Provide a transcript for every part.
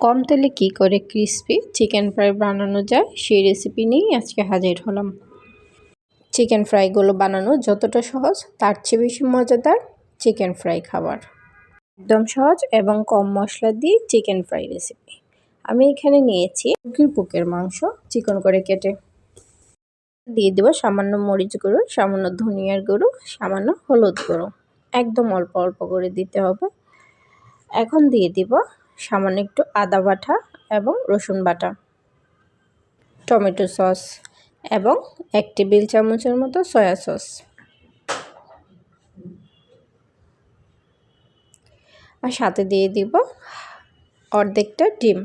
কম তেলে কি করে ক্রিস্পি চিকেন ফ্রাই বানানো যায় সেই রেসিপি নিয়েই আজকে হাজির হলাম। চিকেন ফ্রাইগুলো বানানো যতটা সহজ তার চেয়ে বেশি মজাদার চিকেন ফ্রাই খাবার। একদম সহজ এবং কম মশলা দিয়ে চিকেন ফ্রাই রেসিপি। আমি এখানে নিয়েছি মুরগির বুকের মাংস চিকন করে কেটে। দিয়ে দেবো সামান্য মরিচ গুঁড়ো, সামান্য ধনিয়ার গুঁড়ো, সামান্য হলুদ গুঁড়ো, একদম অল্প অল্প করে দিতে হবে। এখন দিয়ে দিব সামান্য একটু আদা বাটা এবং রসুন বাটা, টমেটো সস এবং 1 টেবিল চামচের মতো সয়া সস, আর সাথে দিয়ে দিব অর্ধেকটা ডিম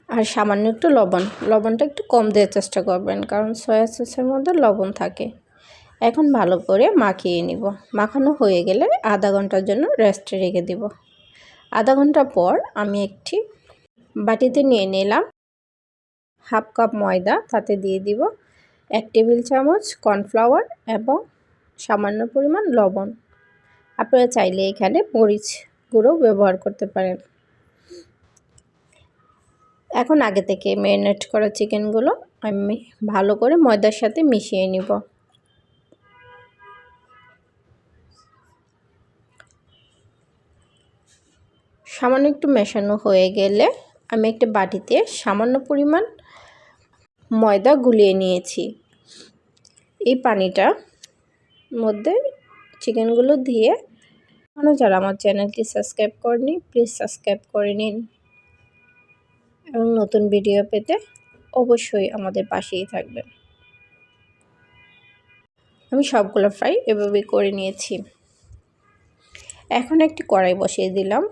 আর সামান্য একটু লবণ। লবণটা একটু কম দেওয়ার চেষ্টা করবেন কারণ সয়া সসের মধ্যে লবণ থাকে। এখন ভালো করে মাখিয়ে নিব। মাখানো হয়ে গেলে আধা ঘন্টার জন্য রেস্টে রেখে দিব। আধা ঘন্টা পর আমি একটি বাটিতে নিয়ে নিলাম হাফ কাপ ময়দা, তাতে দিয়ে দিব 1 টেবিল চামচ কর্নফ্লাওয়ার এবং সামান্য পরিমাণ লবণ। আপনারা চাইলে এখানে মরিচ গুঁড়ো ব্যবহার করতে পারেন। এখন আগে থেকে ম্যারিনেট করা চিকেনগুলো আমি ভালো করে ময়দার সাথে মিশিয়ে নিব। সামান্য একটু মেশানো হয়ে গেলে আমি একটা বাটিতে সামান্য পরিমাণ ময়দা গুলিয়ে নিয়েছি। এই পানিটা মধ্যে চিকেনগুলো দিয়ে, যারা আমার চ্যানেলটি সাবস্ক্রাইব করেনি প্লিজ সাবস্ক্রাইব করে নিন এবং নতুন ভিডিও পেতে অবশ্যই আমাদের পাশেই থাকবেন। আমি সবগুলো ফ্রাই এভাবে করে নিয়েছি। এখন একটি কড়াই বসিয়ে দিলাম।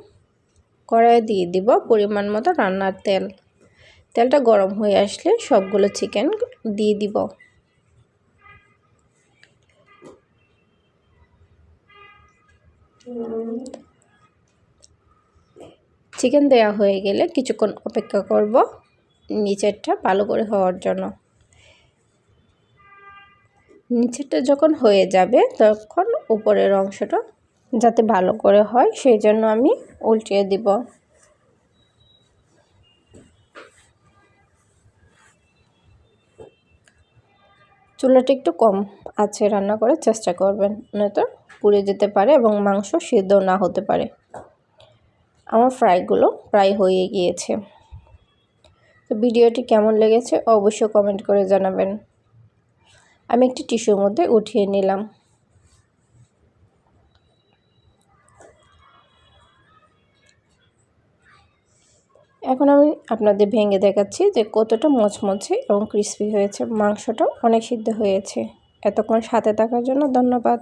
কড়াইয়ে দিয়ে দিব পরিমাণ মতো রান্নার তেল। তেলটা গরম হয়ে আসলে সবগুলো চিকেন দিয়ে দিব। চিকেন দেওয়া হয়ে গেলে কিছুক্ষণ অপেক্ষা করব নিচেরটা ভালো করে হওয়ার জন্য। নিচেরটা যখন হয়ে যাবে তখন উপরের অংশটা যাতে ভালো করে হয় সেই জন্য আমি উল্টিয়ে দিব। চুলাটা একটু কম আঁচে রান্না করার চেষ্টা করবেন, নয়তো পুড়ে যেতে পারে এবং মাংস সিদ্ধ না হতে পারে। আমার ফ্রাইগুলো প্রায় হয়ে গিয়েছে। তো ভিডিওটি কেমন লেগেছে অবশ্যই কমেন্ট করে জানাবেন। আমি একটি টিস্যুর মধ্যে উঠিয়ে নিলাম। এখন আমি আপনাদের ভেঙে দেখাচ্ছি যে কতটা মচমচে এবং ক্রিস্পি হয়েছে। মাংসটাও অনেক সিদ্ধ হয়েছে। এতক্ষণ সাথে থাকার জন্য ধন্যবাদ।